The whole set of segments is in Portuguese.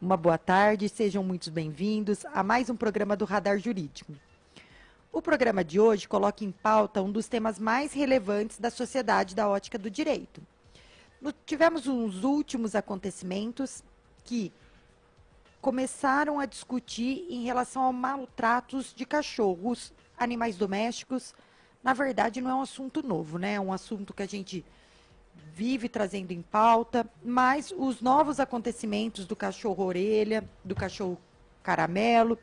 Uma boa tarde, sejam muito bem-vindos a mais um programa do Radar Jurídico. O programa de hoje coloca em pauta um dos temas mais relevantes da sociedade da ótica do direito. Tivemos uns últimos acontecimentos que começaram a discutir em relação ao maltratos de cachorros, animais domésticos. Na verdade, não é um assunto novo, né? É um assunto que a gente vive trazendo em pauta, mas os novos acontecimentos do cachorro orelha, do cachorro caramelo,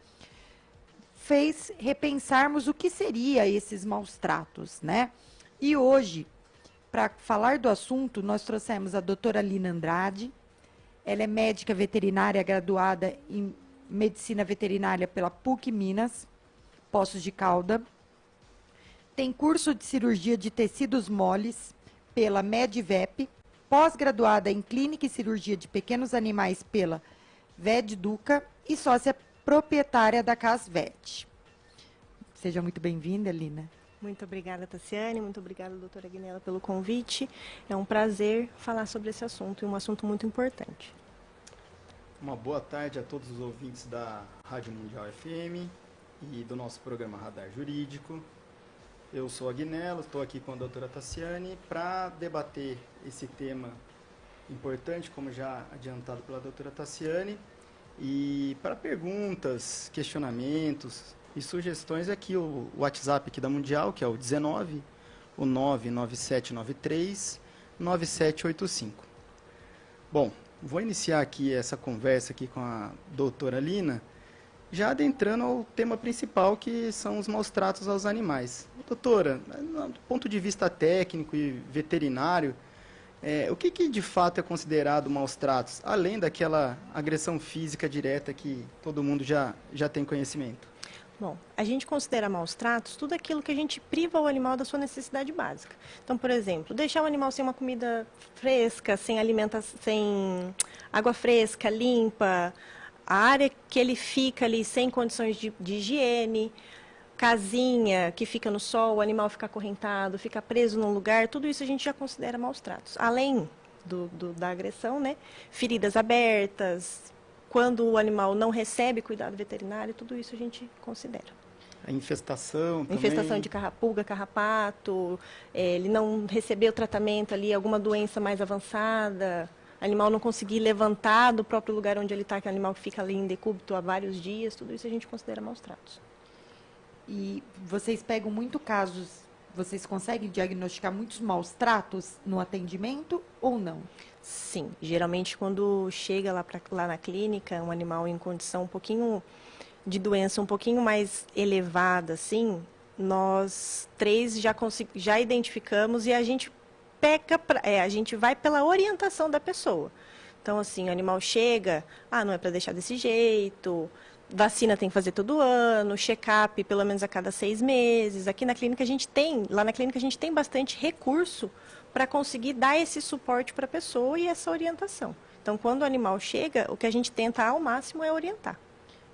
fez repensarmos o que seria esses maus tratos, né? E hoje, para falar do assunto, nós trouxemos a doutora Lina Andrade. Ela é médica veterinária graduada em medicina veterinária pela PUC Minas, Poços de Caldas. Tem curso de cirurgia de tecidos moles pela Medivep, pós-graduada em clínica e cirurgia de pequenos animais pela VetDuca e sócia proprietária da Casvet. Seja muito bem-vinda, Lina. Muito obrigada, Tassiane. Muito obrigada, doutora Aguinela, pelo convite. É um prazer falar sobre esse assunto, e um assunto muito importante. Uma boa tarde a todos os ouvintes da Rádio Mundial FM e do nosso programa Radar Jurídico. Eu sou a Aguinela, estou aqui com a doutora Tassiane para debater esse tema importante, como já adiantado pela doutora Tassiane. E para perguntas, questionamentos e sugestões, aqui o WhatsApp aqui da Mundial, que é o 19 o 99793 9785. Bom, vou iniciar aqui essa conversa aqui com a doutora Lina, já adentrando ao tema principal, que são os maus tratos aos animais. Doutora, do ponto de vista técnico e veterinário, o que de fato é considerado maus tratos, além daquela agressão física direta que todo mundo já tem conhecimento? Bom, a gente considera maus tratos tudo aquilo que a gente priva o animal da sua necessidade básica. Então, por exemplo, deixar o animal sem uma comida fresca, sem água fresca, limpa, a área que ele fica ali sem condições de higiene, casinha que fica no sol, o animal fica acorrentado, fica preso num lugar, tudo isso a gente já considera maus tratos. Além da agressão, né? Feridas abertas, quando o animal não recebe cuidado veterinário, tudo isso a gente considera. A infestação também. Infestação de pulga, carrapato, ele não receber o tratamento ali, alguma doença mais avançada, animal não conseguir levantar do próprio lugar onde ele está, que é um animal que fica ali em decúbito há vários dias, tudo isso a gente considera maus tratos. E vocês pegam muito casos, vocês conseguem diagnosticar muitos maus tratos no atendimento ou não? Sim, geralmente quando chega lá na clínica, um animal em condição um pouquinho de doença um pouquinho mais elevada, assim, nós três já identificamos e a gente a gente vai pela orientação da pessoa. Então, assim, o animal chega, não é para deixar desse jeito, vacina tem que fazer todo ano, check-up pelo menos a cada 6 meses. Lá na clínica a gente tem bastante recurso para conseguir dar esse suporte para a pessoa e essa orientação. Então, quando o animal chega, o que a gente tenta ao máximo é orientar.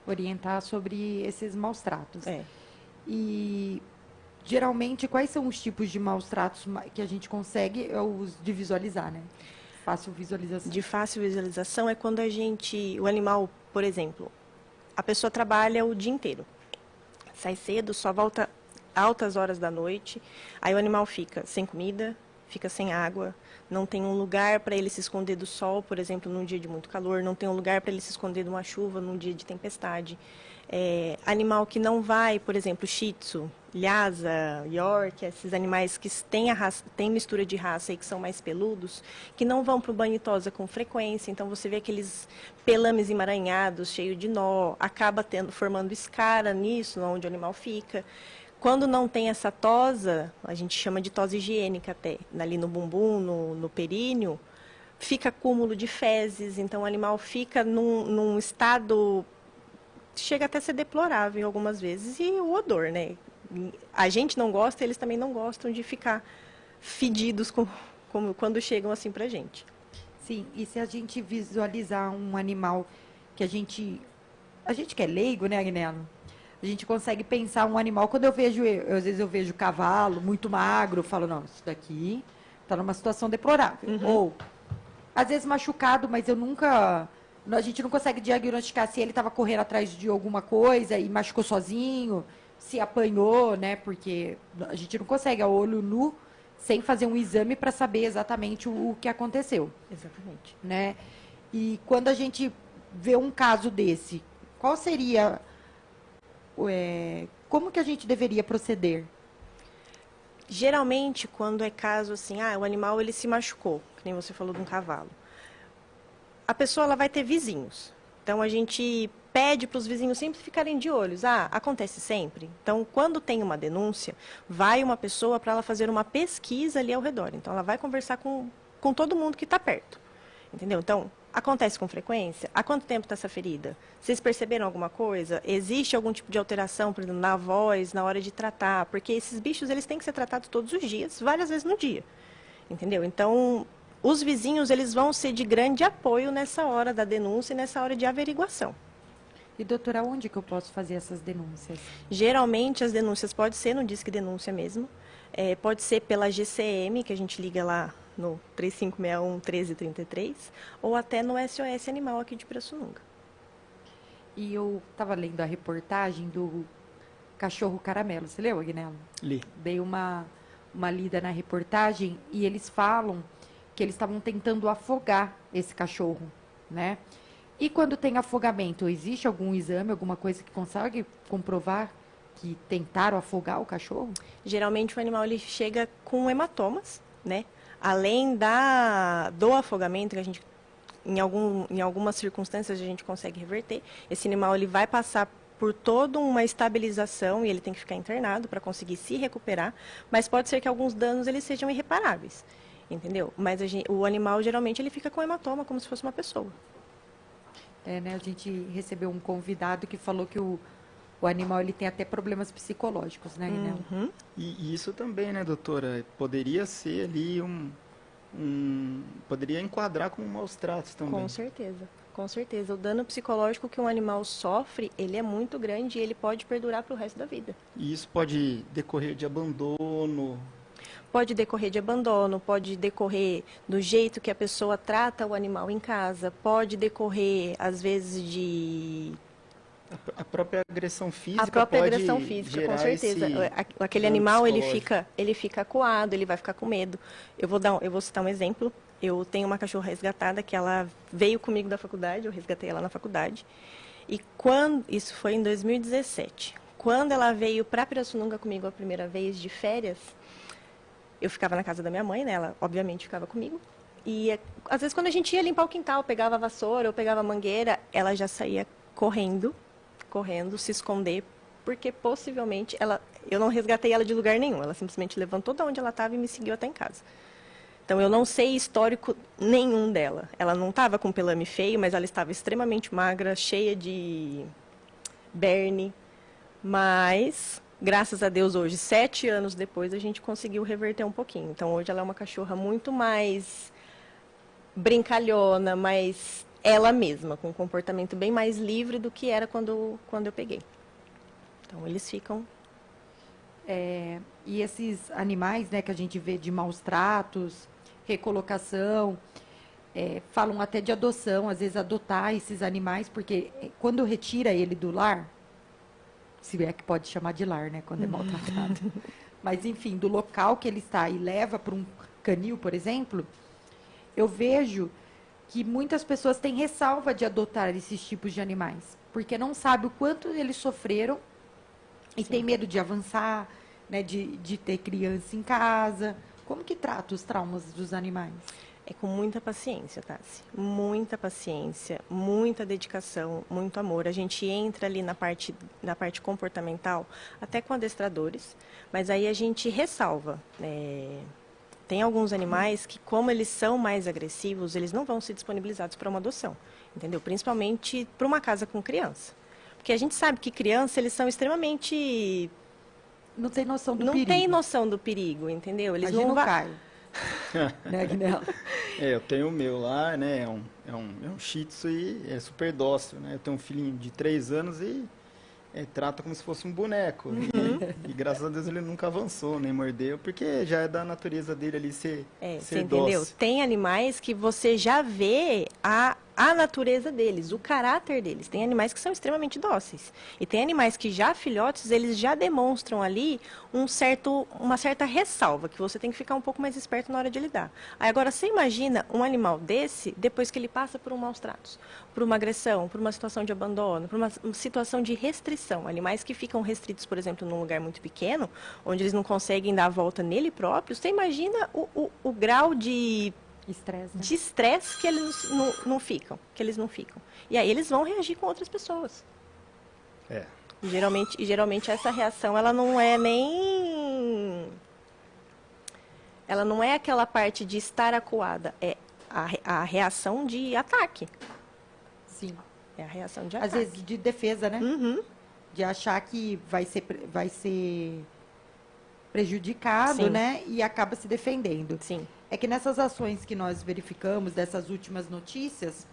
Orientar sobre esses maus tratos. É. E, geralmente, quais são os tipos de maus tratos que a gente consegue os de visualizar, né? Fácil visualização. De fácil visualização é quando o animal, por exemplo, a pessoa trabalha o dia inteiro. Sai cedo, só volta altas horas da noite, aí o animal fica sem comida, fica sem água, não tem um lugar para ele se esconder do sol, por exemplo, num dia de muito calor, não tem um lugar para ele se esconder de uma chuva num dia de tempestade. Animal que não vai, por exemplo, Shih Tzu, Lhasa, York, esses animais que têm mistura de raça e que são mais peludos, que não vão para o banho e tosa com frequência, então você vê aqueles pelames emaranhados, cheios de nó, acaba formando escara nisso, onde o animal fica. Quando não tem essa tosa, a gente chama de tosa higiênica até, ali no bumbum, no períneo, fica acúmulo de fezes, então o animal fica num estado, chega até a ser deplorável algumas vezes, e o odor, né? A gente não gosta, eles também não gostam de ficar fedidos como quando chegam assim pra gente. Sim, e se a gente visualizar um animal que a gente que é leigo, né, Agnello? A gente consegue pensar um animal, quando às vezes eu vejo cavalo muito magro, eu falo, não, isso daqui está numa situação deplorável. Uhum. Ou, às vezes machucado, mas eu nunca A gente não consegue diagnosticar se ele estava correndo atrás de alguma coisa e machucou sozinho, se apanhou, né? Porque a gente não consegue a olho nu, sem fazer um exame para saber exatamente o que aconteceu. Exatamente. Né? E quando a gente vê um caso desse, qual seria, como que a gente deveria proceder? Geralmente, quando é caso assim, o animal ele se machucou, que nem você falou de um cavalo. A pessoa ela vai ter vizinhos. Então, a gente pede para os vizinhos sempre ficarem de olhos. Acontece sempre. Então, quando tem uma denúncia, vai uma pessoa para ela fazer uma pesquisa ali ao redor. Então, ela vai conversar com todo mundo que está perto. Entendeu? Então, acontece com frequência? Há quanto tempo está essa ferida? Vocês perceberam alguma coisa? Existe algum tipo de alteração, por exemplo, na voz, na hora de tratar? Porque esses bichos, eles têm que ser tratados todos os dias, várias vezes no dia. Entendeu? Então, os vizinhos, eles vão ser de grande apoio nessa hora da denúncia e nessa hora de averiguação. E, doutora, onde que eu posso fazer essas denúncias? Geralmente, as denúncias pode ser no Disque Denúncia mesmo. Pode ser pela GCM, que a gente liga lá no 3561-1333, ou até no SOS Animal aqui de Pirassununga. E eu estava lendo a reportagem do cachorro caramelo. Você leu, Agnello? Li. Dei uma lida na reportagem e eles falam que eles estavam tentando afogar esse cachorro, né? E quando tem afogamento, existe algum exame, alguma coisa que consegue comprovar que tentaram afogar o cachorro? Geralmente o animal ele chega com hematomas, né? Além do afogamento, que a gente, em algumas circunstâncias a gente consegue reverter, esse animal ele vai passar por toda uma estabilização e ele tem que ficar internado para conseguir se recuperar, mas pode ser que alguns danos eles sejam irreparáveis, entendeu? Mas o animal geralmente ele fica com hematoma como se fosse uma pessoa. Né? A gente recebeu um convidado que falou que o animal ele tem até problemas psicológicos, né, Agnello? Uhum. E isso também, né, doutora? Poderia ser ali poderia enquadrar como maus tratos também. Com certeza, com certeza. O dano psicológico que um animal sofre, ele é muito grande e ele pode perdurar para o resto da vida. E isso pode decorrer de abandono. Pode decorrer de abandono, pode decorrer do jeito que a pessoa trata o animal em casa, pode decorrer, às vezes, de... A própria agressão física. A própria pode agressão física, com gerar certeza. Aquele dano animal, psicológico. ele fica acuado, ele vai ficar com medo. Eu vou citar um exemplo. Eu tenho uma cachorra resgatada que ela veio comigo da faculdade, eu resgatei ela na faculdade. E isso foi em 2017. Quando ela veio para Pirassununga comigo a primeira vez de férias, eu ficava na casa da minha mãe, né? Ela obviamente ficava comigo. E às vezes quando a gente ia limpar o quintal, pegava a vassoura ou pegava a mangueira, ela já saía correndo, se esconder, porque possivelmente eu não resgatei ela de lugar nenhum. Ela simplesmente levantou de onde ela estava e me seguiu até em casa. Então eu não sei histórico nenhum dela. Ela não estava com pelame feio, mas ela estava extremamente magra, cheia de berne, mas graças a Deus, hoje, 7 anos depois, a gente conseguiu reverter um pouquinho. Então, hoje ela é uma cachorra muito mais brincalhona, mais ela mesma, com um comportamento bem mais livre do que era quando eu peguei. Então, eles ficam... E esses animais, né, que a gente vê de maus tratos, recolocação, falam até de adoção, às vezes adotar esses animais, porque quando retira ele do lar, se é que pode chamar de lar, né, quando é maltratado. Mas, enfim, do local que ele está e leva para um canil, por exemplo, eu vejo que muitas pessoas têm ressalva de adotar esses tipos de animais, porque não sabe o quanto eles sofreram e tem medo de avançar, né, de ter criança em casa. Como que trata os traumas dos animais? É com muita paciência, Tassi. Muita paciência, muita dedicação, muito amor. A gente entra ali na parte comportamental, até com adestradores, mas aí a gente ressalva. Tem alguns animais que, como eles são mais agressivos, eles não vão ser disponibilizados para uma adoção, entendeu? Principalmente para uma casa com criança. Porque a gente sabe que criança, eles são extremamente... Não tem noção do não perigo. Não tem noção do perigo, entendeu? Eles Imagina não o Caio. Né, Agnello? Eu tenho o meu lá, né? É um Shih Tzu e é super dócil, né? Eu tenho um filhinho de 3 anos e trata como se fosse um boneco. E graças a Deus ele nunca avançou, nem mordeu, porque já é da natureza dele ali ser você entendeu? dócil. Tem animais que você já vê a a natureza deles, o caráter deles. Tem animais que são extremamente dóceis. E tem animais que já filhotes, eles já demonstram ali uma certa ressalva, que você tem que ficar um pouco mais esperto na hora de lidar. Aí agora, você imagina um animal desse, depois que ele passa por um maus tratos, por uma agressão, por uma situação de abandono, por uma situação de restrição. Animais que ficam restritos, por exemplo, num lugar muito pequeno, onde eles não conseguem dar a volta nele próprio, você imagina o grau de Estresse, né? de estresse que eles não ficam, E aí eles vão reagir com outras pessoas. É. E geralmente essa reação, ela não é aquela parte de estar acuada, é a reação de ataque. Sim. É a reação de Às ataque. vezes de defesa, né? Uhum. De achar que vai ser prejudicado, Sim. né? E acaba se defendendo. Sim. É que nessas ações que nós verificamos, dessas últimas notícias,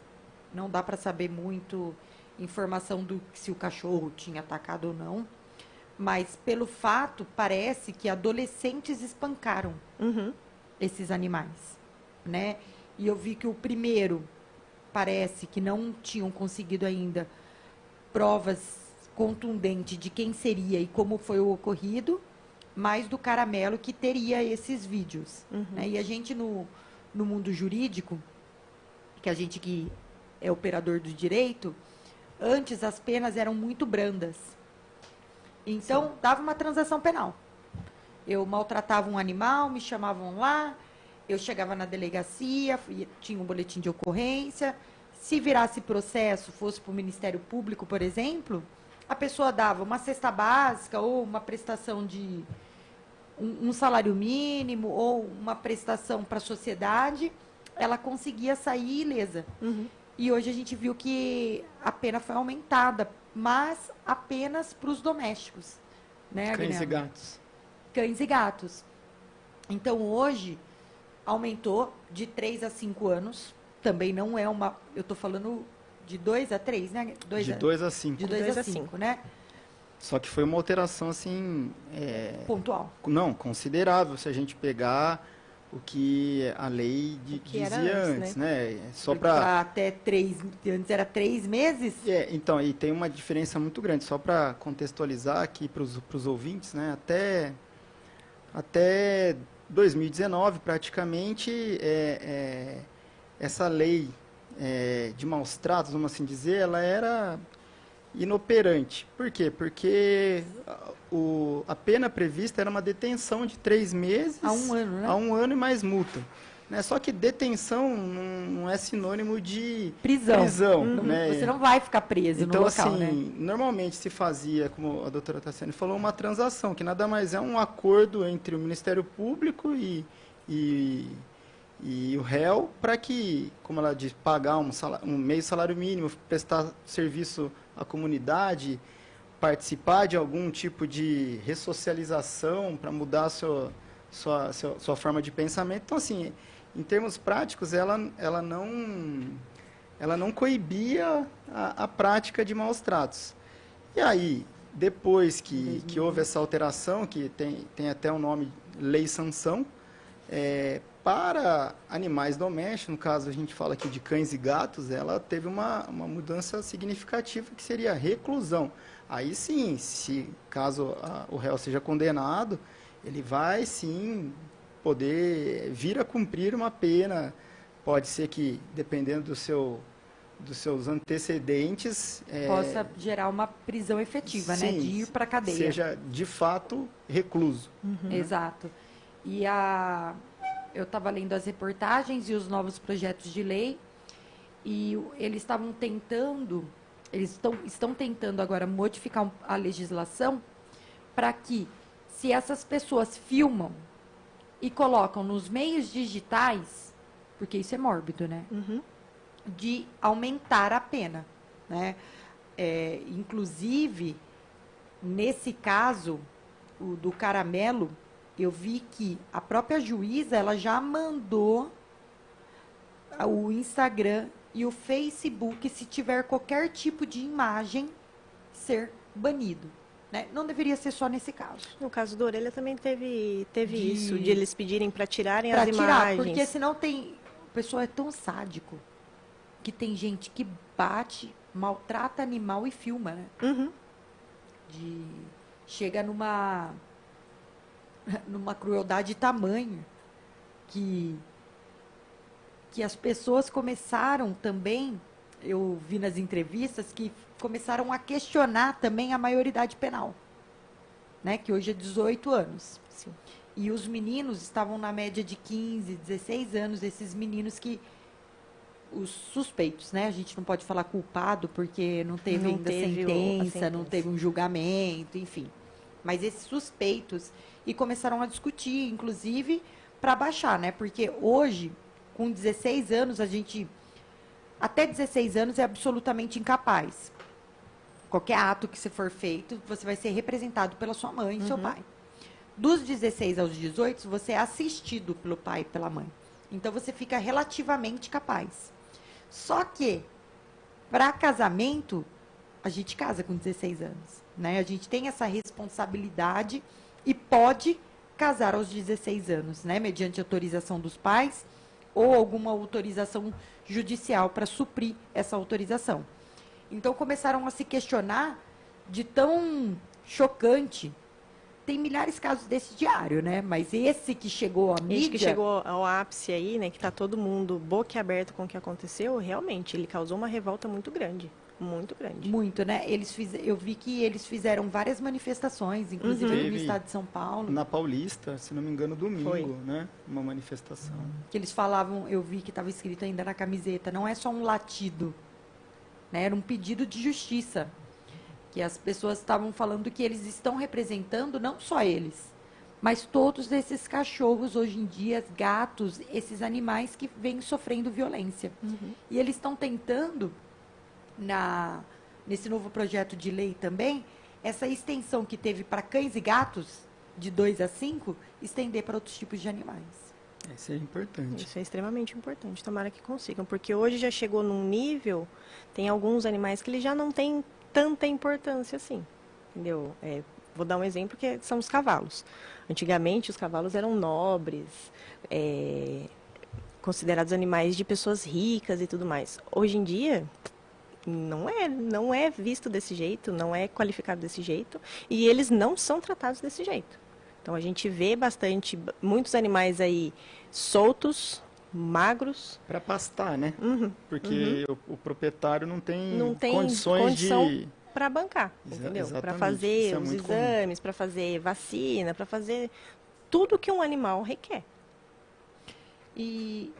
não dá para saber muito informação do se o cachorro tinha atacado ou não, mas pelo fato, parece que adolescentes espancaram Uhum. esses animais, né? E eu vi que o primeiro parece que não tinham conseguido ainda provas contundentes de quem seria e como foi o ocorrido, mas do Caramelo que teria esses vídeos. Uhum. Né? E a gente no mundo jurídico, que a gente que é operador do direito, antes as penas eram muito brandas. Então, dava uma transação penal. Eu maltratava um animal, me chamavam lá, eu chegava na delegacia, tinha um boletim de ocorrência. Se virasse processo, fosse para o Ministério Público, por exemplo, a pessoa dava uma cesta básica ou uma prestação de um salário mínimo ou uma prestação para a sociedade, ela conseguia sair ilesa. Uhum. E hoje a gente viu que a pena foi aumentada, mas apenas para os domésticos. Né, Cães e Agnello? gatos. Cães e gatos. Então, hoje, aumentou de 3 a 5 anos. Também não é uma... Eu estou falando de 2 a 3, né? De 2 a 5. De 2 a 5, né? Só que foi uma alteração, assim... Pontual. Não, considerável, se a gente pegar o que a lei que era dizia antes, antes, né? Só Pra para... até 3... Antes era 3 meses? Então, e tem uma diferença muito grande, só para contextualizar aqui para os ouvintes, né? Até 2019, praticamente, essa lei de maus tratos, vamos assim dizer, ela era inoperante. Por quê? Porque a pena prevista era uma detenção de 3 meses... A 1 ano, né? A 1 ano e mais multa. Né? Só que detenção não é sinônimo de Prisão. né? Você não vai ficar preso Então, no local, assim, né? normalmente se fazia, como a doutora Tassiane falou, uma transação, que nada mais é um acordo entre o Ministério Público e o réu, para que, como ela diz, pagar um meio salário mínimo, prestar serviço à comunidade, participar de algum tipo de ressocialização para mudar a sua forma de pensamento. Então, assim, em termos práticos, ela não coibia a prática de maus tratos. E aí, depois que houve essa alteração, que tem até o nome Lei Sanção, para animais domésticos, no caso a gente fala aqui de cães e gatos, ela teve uma mudança significativa, que seria a reclusão. Aí sim, caso o réu seja condenado, ele vai sim poder vir a cumprir uma pena. Pode ser que, dependendo dos seus antecedentes... Possa gerar uma prisão efetiva, sim, né? De ir para a cadeia. Seja, de fato, recluso. Uhum. Exato. E eu estava lendo as reportagens e os novos projetos de lei, e eles estavam tentando, estão tentando agora modificar a legislação para que, se essas pessoas filmam e colocam nos meios digitais, porque isso é mórbido, né? Uhum. De aumentar a pena, né? Inclusive, nesse caso, o do Caramelo, eu vi que a própria juíza, ela já mandou o Instagram e o Facebook, se tiver qualquer tipo de imagem, ser banido. Né? Não deveria ser só nesse caso. No caso da orelha também teve isso, de eles pedirem para tirarem Pra as tirar, imagens. porque senão tem... O pessoal é tão sádico, que tem gente que bate, maltrata animal e filma, né? Uhum. Chega numa crueldade tamanha que as pessoas começaram também, eu vi nas entrevistas, que começaram a questionar também a maioridade penal, né? Que hoje é 18 anos. Sim. E os meninos estavam na média de 15, 16 anos, esses meninos que os suspeitos, né? A gente não pode falar culpado porque não teve ainda sentença, não teve um julgamento, enfim. Mas esses suspeitos, e começaram a discutir, inclusive, para baixar, né? Porque hoje, com 16 anos, até 16 anos é absolutamente incapaz. Qualquer ato que você for feito, você vai ser representado pela sua mãe e seu pai. Dos 16 aos 18, você é assistido pelo pai e pela mãe. Então, você fica relativamente capaz. Só que, para casamento, a gente casa com 16 anos, né? A gente tem essa responsabilidade e pode casar aos 16 anos, né? Mediante autorização dos pais ou alguma autorização judicial para suprir essa autorização. Então, começaram a se questionar de tão chocante. Tem milhares de casos desse diário, né? Mas esse que chegou à mídia... Esse que chegou ao ápice aí, né? Que tá todo mundo boquiaberto com o que aconteceu, realmente, ele causou uma revolta muito grande. Muito grande. Muito, né? Eu vi que eles fizeram várias manifestações, inclusive no estado de São Paulo. Na Paulista, se não me engano, domingo, Foi. né? Uma manifestação. Que eles falavam, eu vi que estava escrito ainda na camiseta, não é só um latido, né? Era um pedido de justiça. Que as pessoas estavam falando que eles estão representando, não só eles, mas todos esses cachorros hoje em dia, gatos, esses animais que vêm sofrendo violência. E eles estão tentando, nesse novo projeto de lei também, essa extensão que teve para cães e gatos, de 2 a 5, estender para outros tipos de animais. Isso é importante. Isso é extremamente importante, tomara que consigam, porque hoje já chegou num nível, tem alguns animais que eles já não têm tanta importância assim, entendeu? Vou dar um exemplo que são os cavalos. Antigamente, os cavalos eram nobres, considerados animais de pessoas ricas e tudo mais. Hoje em dia, não é visto desse jeito, não é qualificado desse jeito, e eles não são tratados desse jeito. Então, a gente vê muitos animais aí soltos, magros. Para pastar, né? Porque o proprietário não tem condição para bancar, entendeu? Para fazer os exames, para fazer vacina, para fazer tudo que um animal requer. E,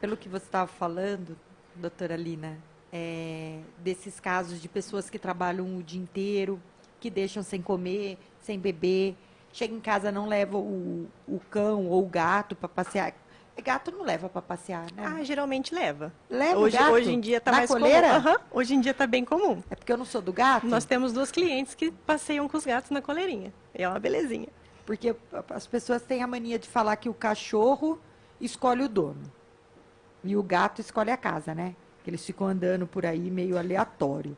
pelo que você estava falando, doutora Lina, desses casos de pessoas que trabalham o dia inteiro, que deixam sem comer, sem beber, chega em casa, não leva o cão ou o gato para passear. Gato não leva para passear, né? Geralmente leva. Leva o gato? Hoje em dia está mais coleira? comum. Hoje em dia está bem comum. É porque eu não sou do gato? Nós temos 2 clientes que passeiam com os gatos na coleirinha. É uma belezinha. Porque as pessoas têm a mania de falar que o cachorro escolhe o dono. E o gato escolhe a casa, né? Que eles ficam andando por aí meio aleatório.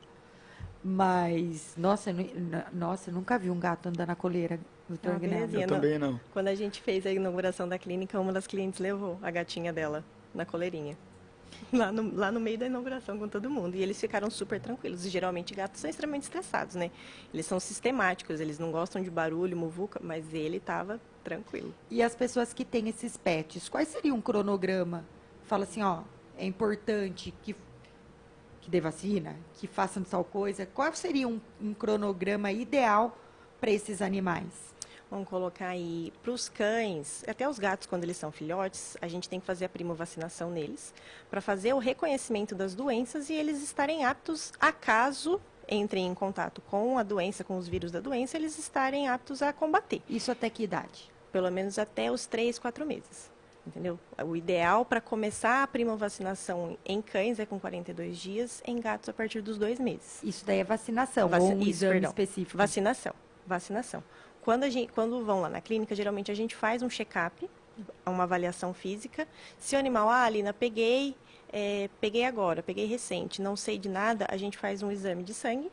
Mas, nossa, eu nunca vi um gato andando na coleira. Eu também não. Quando a gente fez a inauguração da clínica, uma das clientes levou a gatinha dela na coleirinha. Lá no meio da inauguração com todo mundo. E eles ficaram super tranquilos. E geralmente gatos são extremamente estressados, né? Eles são sistemáticos, eles não gostam de barulho, muvuca, mas ele estava tranquilo. E as pessoas que têm esses pets, quais seria um cronograma? Fala assim, ó, é importante que dê vacina, que façam tal coisa. Qual seria um cronograma ideal para esses animais? Vamos colocar aí para os cães, até os gatos, quando eles são filhotes, a gente tem que fazer a primovacinação neles, para fazer o reconhecimento das doenças e eles estarem aptos, a caso entrem em contato com a doença, com os vírus da doença, eles estarem aptos a combater. Isso até que idade? Pelo menos até os 3, 4 meses. Entendeu? O ideal para começar a primovacinação em cães é com 42 dias, em gatos a partir dos 2 meses. Isso daí é vacinação, ou um exame específico? Vacinação. Quando vão lá na clínica, geralmente a gente faz um check-up, uma avaliação física. Se o animal, Alina, peguei agora, peguei recente, não sei de nada, a gente faz um exame de sangue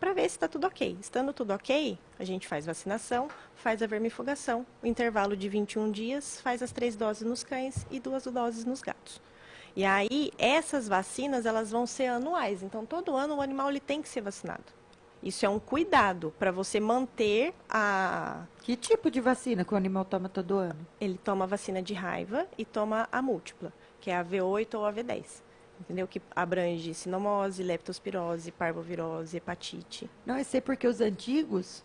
para ver se está tudo ok. Estando tudo ok, a gente faz vacinação, faz a vermifugação, o intervalo de 21 dias, faz as 3 doses nos cães e 2 doses nos gatos. E aí, essas vacinas, elas vão ser anuais. Então, todo ano o animal ele tem que ser vacinado. Isso é um cuidado para você manter a... Que tipo de vacina que o animal toma todo ano? Ele toma a vacina de raiva e toma a múltipla, que é a V8 ou a V10. Entendeu? Que abrange sinomose, leptospirose, parvovirose, hepatite. Não, eu sei porque os antigos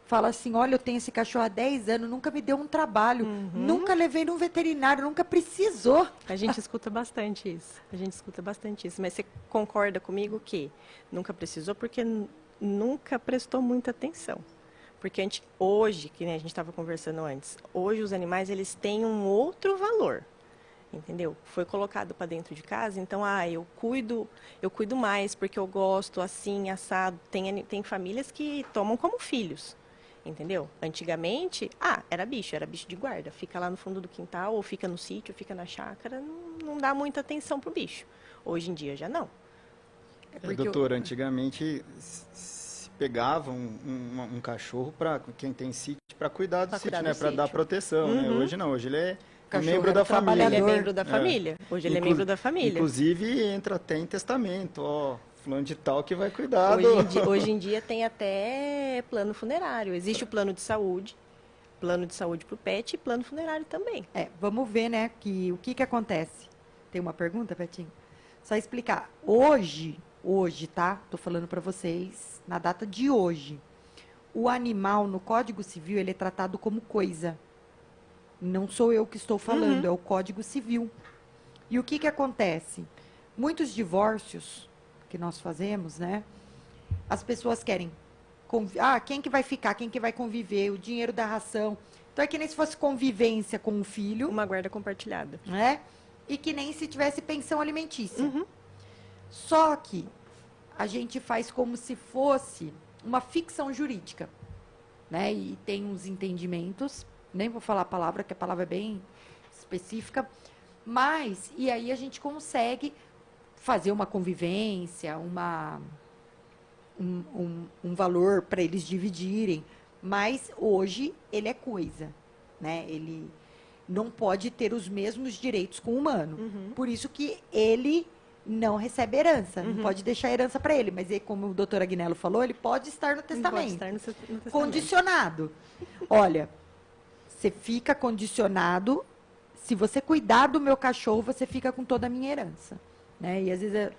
falam assim, olha, eu tenho esse cachorro há 10 anos, nunca me deu um trabalho, nunca levei num veterinário, nunca precisou. A gente escuta bastante isso. A gente escuta bastante isso. Mas você concorda comigo que nunca precisou porque nunca prestou muita atenção. Porque hoje, que nem a gente estava conversando antes, hoje os animais eles têm um outro valor. Entendeu? Foi colocado para dentro de casa, então, eu cuido mais porque eu gosto assim, assado. Tem famílias que tomam como filhos, entendeu? Antigamente, era bicho de guarda. Fica lá no fundo do quintal, ou fica no sítio, fica na chácara, não dá muita atenção pro bicho. Hoje em dia já não. Doutora, antigamente se pegava um cachorro para quem tem sítio para cuidar do sítio, né? Para dar proteção, né? Hoje não, hoje ele é membro da família. Ele é membro da família. Hoje ele é membro da família. Inclusive entra até em testamento, fulano de tal que vai cuidar. Hoje em dia tem até plano funerário. Existe o plano de saúde para o pet e plano funerário também. Vamos ver, né, o que acontece. Tem uma pergunta, Petinho? Só explicar. Hoje, tá? Tô falando para vocês, na data de hoje, o animal no Código Civil, ele é tratado como coisa. Não sou eu que estou falando, é o Código Civil. E o que acontece? Muitos divórcios que nós fazemos, né? As pessoas querem... quem que vai ficar? Quem que vai conviver? O dinheiro da ração. Então, é que nem se fosse convivência com o filho. Uma guarda compartilhada. Né? E que nem se tivesse pensão alimentícia. Só que a gente faz como se fosse uma ficção jurídica. Né? E tem uns entendimentos... Nem vou falar a palavra, que a palavra é bem específica. Mas, e aí a gente consegue fazer uma convivência, um valor para eles dividirem. Mas, hoje, ele é coisa. Né? Ele não pode ter os mesmos direitos com o humano. Por isso que ele não recebe herança. Não pode deixar herança para ele. Mas, ele, como o doutor Agnello falou, ele pode estar no testamento. Pode estar no testamento. Condicionado. Olha... Você fica condicionado, se você cuidar do meu cachorro, você fica com toda a minha herança. Né? E às vezes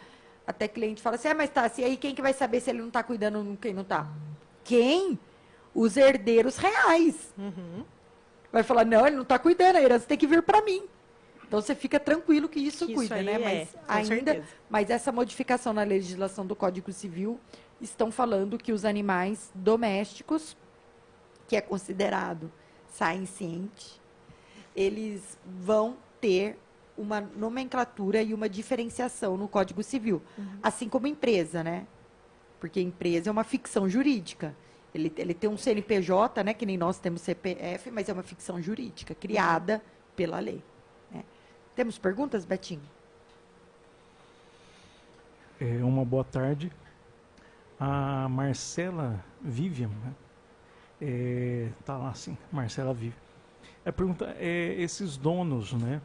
até cliente fala assim, mas tá, e aí quem que vai saber se ele não está cuidando, quem não está? Quem? Os herdeiros reais. Vai falar, não, ele não está cuidando, a herança tem que vir para mim. Então você fica tranquilo que isso cuida, né? Mas essa modificação na legislação do Código Civil estão falando que os animais domésticos, que é considerado sainciente, eles vão ter uma nomenclatura e uma diferenciação no Código Civil. Assim como empresa, né? Porque empresa é uma ficção jurídica. Ele tem um CNPJ, né? Que nem nós temos CPF, mas é uma ficção jurídica, criada pela lei. Né? Temos perguntas, Betinho? Uma boa tarde. A Marcela Vivian, né? Tá lá assim, Marcela vive. A pergunta é esses donos, né,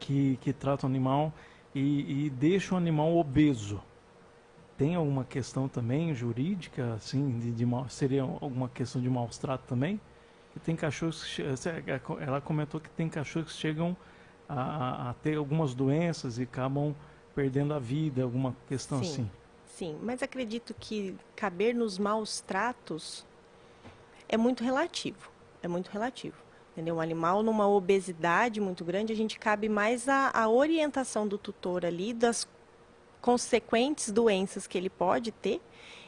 que tratam o animal e deixam o animal obeso. Tem alguma questão também jurídica, assim, seria alguma questão de maus trato também? Que tem cachorros ela comentou que tem cachorros que chegam a ter algumas doenças e acabam perdendo a vida, alguma questão assim. Sim, mas acredito que caber nos maus tratos é muito relativo, entendeu? Um animal numa obesidade muito grande, a gente cabe mais a orientação do tutor ali, das consequentes doenças que ele pode ter,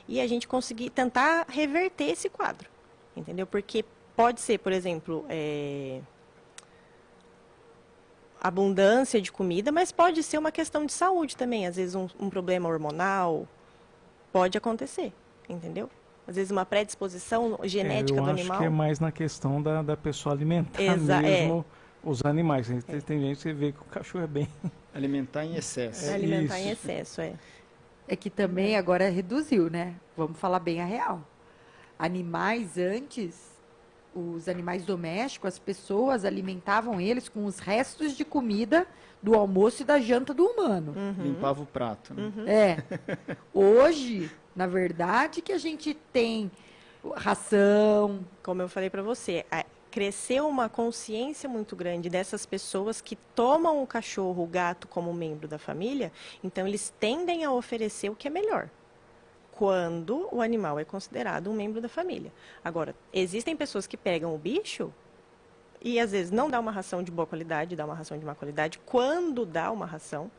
e a gente conseguir tentar reverter esse quadro, entendeu? Porque pode ser, por exemplo, abundância de comida, mas pode ser uma questão de saúde também, às vezes um problema hormonal, pode acontecer, entendeu? Às vezes uma predisposição genética do animal. Eu acho que é mais na questão da pessoa alimentar mesmo os animais. Tem gente que vê que o cachorro é bem... Alimentar em excesso. Alimentar em excesso, É que também agora reduziu, né? Vamos falar bem a real. Animais antes, os animais domésticos, as pessoas alimentavam eles com os restos de comida do almoço e da janta do humano. Limpava o prato, né? É. Hoje, na verdade, que a gente tem ração. Como eu falei para você, cresceu uma consciência muito grande dessas pessoas que tomam o cachorro, o gato como membro da família, então eles tendem a oferecer o que é melhor, quando o animal é considerado um membro da família. Agora, existem pessoas que pegam o bicho e às vezes não dá uma ração de boa qualidade, dá uma ração de má qualidade, quando dá uma ração,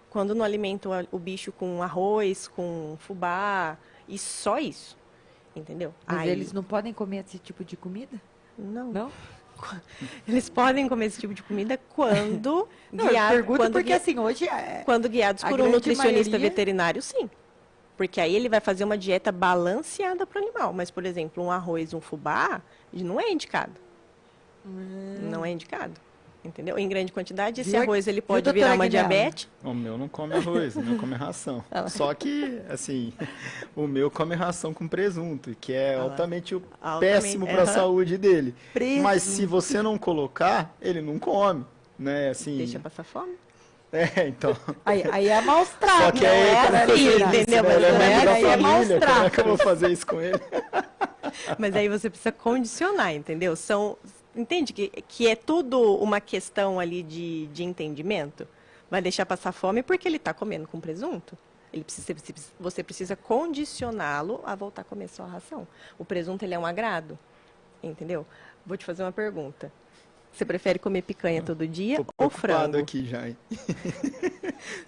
quando não alimenta o bicho com arroz, com fubá, e só isso. Entendeu? Mas eles não podem comer esse tipo de comida? Não. Não? Eles podem comer esse tipo de comida quando Não, eu pergunto porque assim, hoje quando guiados a por um grande nutricionista maioria- veterinário, sim. Porque aí ele vai fazer uma dieta balanceada para o animal. Mas, por exemplo, um arroz, um fubá, não é indicado. Não é indicado. Entendeu? Em grande quantidade, esse Viu, arroz ele viu, pode doutora virar uma Guinela? diabetes. O meu não come arroz, o meu come ração. Só que, assim, o meu come ração com presunto, que é altamente péssimo para a saúde dele. Mas se você não colocar, ele não come, né? Assim, Deixa passar fome. então. Aí é maus Só tratos. que não aí, é como é que assim, eu disse, entendeu? né? Ele é Mas membro da aí é maus família, como é que eu tratos. vou fazer isso com ele? Mas aí você precisa condicionar, entendeu? Entende que é tudo uma questão ali de entendimento? Vai deixar passar fome porque ele está comendo com presunto? Você precisa condicioná-lo a voltar a comer só a ração. O presunto ele é um agrado, entendeu? Vou te fazer uma pergunta. Você prefere comer picanha todo dia Tô ou preocupado frango? aqui já, hein?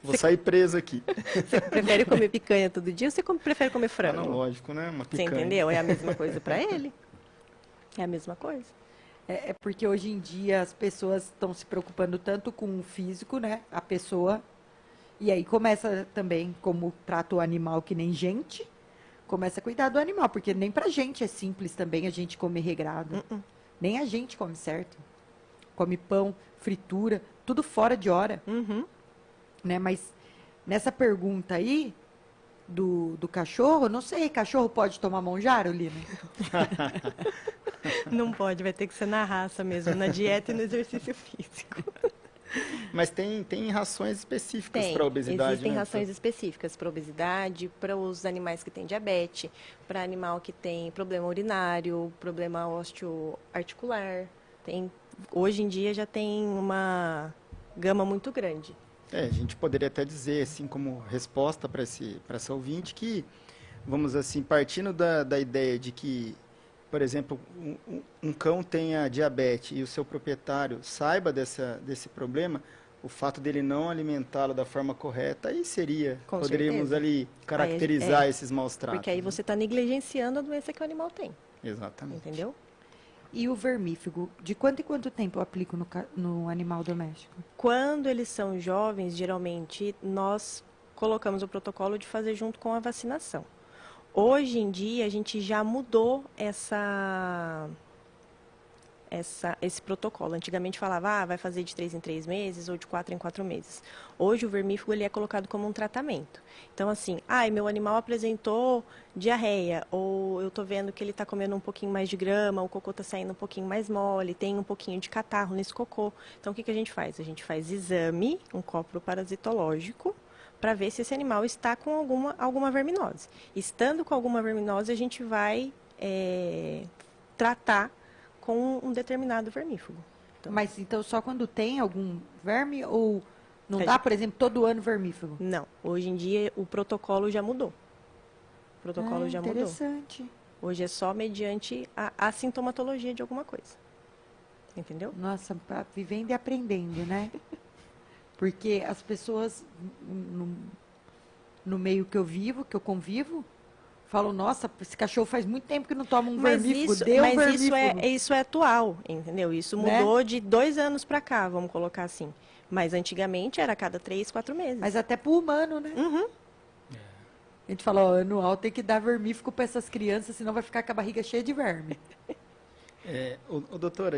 Vou sair preso aqui. Você prefere comer picanha todo dia ou você prefere comer frango? Analógico, né? Uma Você picanha. entendeu? É a mesma coisa para ele. É a mesma coisa. É porque hoje em dia as pessoas estão se preocupando tanto com o físico, né? A pessoa. E aí começa também, como trata o animal que nem gente, começa a cuidar do animal, porque nem pra gente é simples também a gente comer regrado. Nem a gente come certo. Come pão, fritura, tudo fora de hora, Uhum. né? Mas nessa pergunta aí do cachorro, não sei, cachorro pode tomar monjaro, Lina? Não pode, vai ter que ser na raça mesmo, na dieta e no exercício físico. Mas tem rações específicas Tem, para obesidade, existem né? rações específicas para obesidade, para os animais que têm diabetes, para animal que tem problema urinário, problema osteoarticular. Hoje em dia já tem uma gama muito grande. A gente poderia até dizer, assim, como resposta para essa ouvinte, que, vamos assim, partindo da ideia de que, por exemplo, um cão tenha diabetes e o seu proprietário saiba desse problema, o fato dele não alimentá-lo da forma correta, aí Com poderíamos certeza. ali caracterizar Aí, esses maus tratos. Porque aí né? você está negligenciando a doença que o animal tem, Exatamente. entendeu? E o vermífugo, de quanto em quanto tempo eu aplico no animal doméstico? Quando eles são jovens, geralmente nós colocamos o protocolo de fazer junto com a vacinação. Hoje em dia a gente já mudou esse protocolo. Antigamente falava, vai fazer de 3 em 3 meses ou de 4 em 4 meses. Hoje o vermífugo ele é colocado como um tratamento. Então assim, meu animal apresentou diarreia, ou eu estou vendo que ele está comendo um pouquinho mais de grama, o cocô está saindo um pouquinho mais mole, tem um pouquinho de catarro nesse cocô. Então o que a gente faz? A gente faz exame, um copro parasitológico, para ver se esse animal está com alguma verminose. Estando com alguma verminose, a gente vai tratar com um determinado vermífugo. Mas então só quando tem algum verme ou não A dá, gente- por exemplo, todo ano vermífugo? Não, hoje em dia o protocolo já mudou. O protocolo já mudou. Interessante. Hoje é só mediante a sintomatologia de alguma coisa. Entendeu? Nossa, vivendo e aprendendo, né? Porque as pessoas no meio que eu vivo, que eu convivo, falam, nossa, esse cachorro faz muito tempo que não toma um vermífugo, deu um vermífugo. Isso é atual, entendeu? Isso Né? mudou de 2 anos para cá, vamos colocar assim. Mas antigamente era a cada 3, 4 meses. Mas até pro humano, né? Uhum. A gente fala, ó, anual tem que dar vermífugo para essas crianças, senão vai ficar com a barriga cheia de verme. Doutora,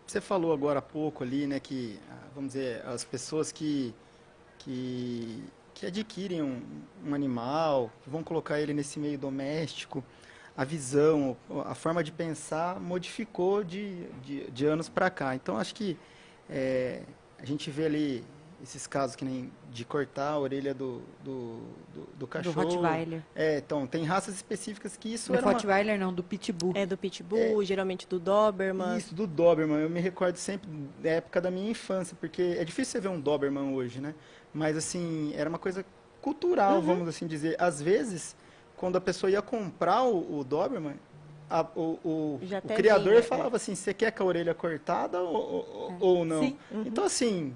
você falou agora há pouco ali, né, que, vamos dizer, as pessoas que adquirem um animal, que vão colocar ele nesse meio doméstico, a visão, a forma de pensar modificou de anos para cá. Então, acho que a gente vê ali esses casos que nem de cortar a orelha do cachorro. Do Rottweiler. Então, tem raças específicas que isso Do era uma... Rottweiler não, do Pitbull. É do Pitbull, geralmente do Doberman. Isso, do Doberman. Eu me recordo sempre da época da minha infância, porque é difícil você ver um Doberman hoje, né? Mas, assim, era uma coisa cultural, vamos assim dizer. Às vezes, quando a pessoa ia comprar o Doberman, o criador falava assim, você quer com a orelha cortada ou não? Sim. Então, assim,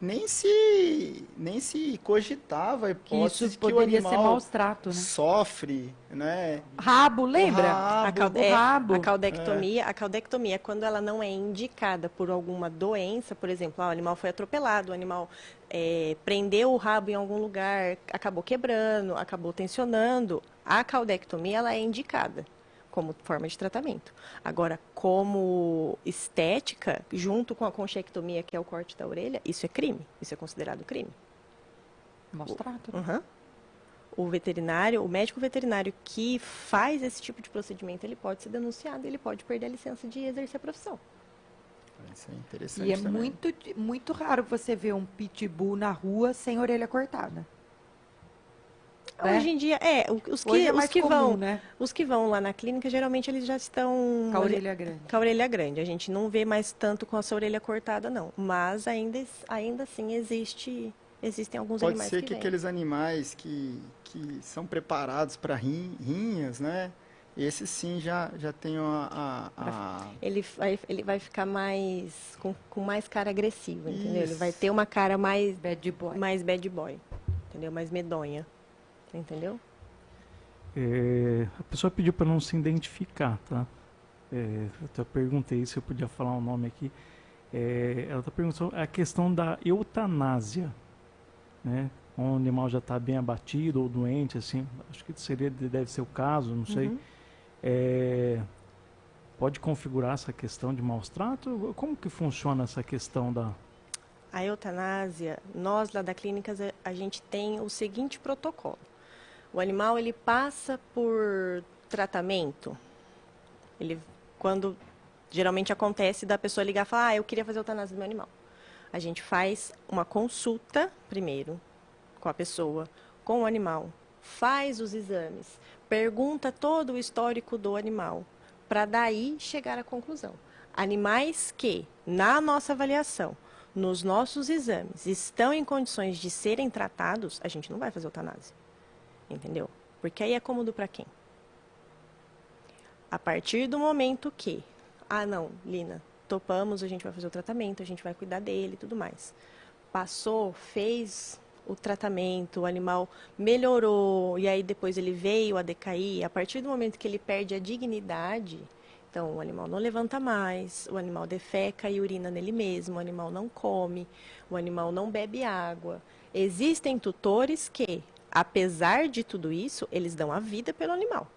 nem se cogitava a Que hipótese isso que o poderia ser animal maus trato, né? sofre, né? Rabo, lembra? A caudectomia, quando ela não é indicada por alguma doença, por exemplo, o animal foi atropelado, o animal prendeu o rabo em algum lugar, acabou quebrando, acabou tensionando, a caudectomia ela é indicada como forma de tratamento. Agora, como estética, junto com a conchectomia, que é o corte da orelha, isso é crime, isso é considerado crime. Maus trato. O veterinário, o médico veterinário que faz esse tipo de procedimento, ele pode ser denunciado, ele pode perder a licença de exercer a profissão. Isso é interessante E é também. muito raro você ver um pitbull na rua sem orelha cortada. Né? Hoje em dia, Hoje é mais os que comum, vão, né? os que vão lá na clínica, geralmente eles já estão Com a orelha grande. com a orelha grande. A gente não vê mais tanto com essa orelha cortada, não. Mas ainda assim existem alguns Pode animais ser que que vêm. aqueles animais que são preparados para rinhas, né? Esses sim já tenham Ele vai ficar mais com mais cara agressiva, entendeu? Ele vai Isso. ter uma cara mais Bad boy. bad boy, entendeu? Mais medonha, entendeu? A pessoa pediu para não se identificar, tá? Eu até perguntei se eu podia falar um nome aqui. Ela está perguntando a questão da eutanásia, né? Um animal já está bem abatido ou doente, assim, acho que deve ser o caso, não sei. Pode configurar essa questão de maus tratos? Como que funciona essa questão da... A eutanásia, nós lá da clínica, a gente tem o seguinte protocolo. O animal, ele passa por tratamento. Quando geralmente acontece da pessoa ligar e falar, eu queria fazer eutanásia do meu animal. A gente faz uma consulta primeiro com a pessoa, com o animal, faz os exames, pergunta todo o histórico do animal, para daí chegar à conclusão. Animais que, na nossa avaliação, nos nossos exames, estão em condições de serem tratados, a gente não vai fazer eutanásia. Entendeu? Porque aí é cômodo para quem? A partir do momento que, não, Lina, topamos, a gente vai fazer o tratamento, a gente vai cuidar dele e tudo mais. Passou, fez o tratamento, o animal melhorou, e aí depois ele veio a decair, a partir do momento que ele perde a dignidade, então o animal não levanta mais, o animal defeca e urina nele mesmo, o animal não come, o animal não bebe água. Existem tutores que, apesar de tudo isso, eles dão a vida pelo animal,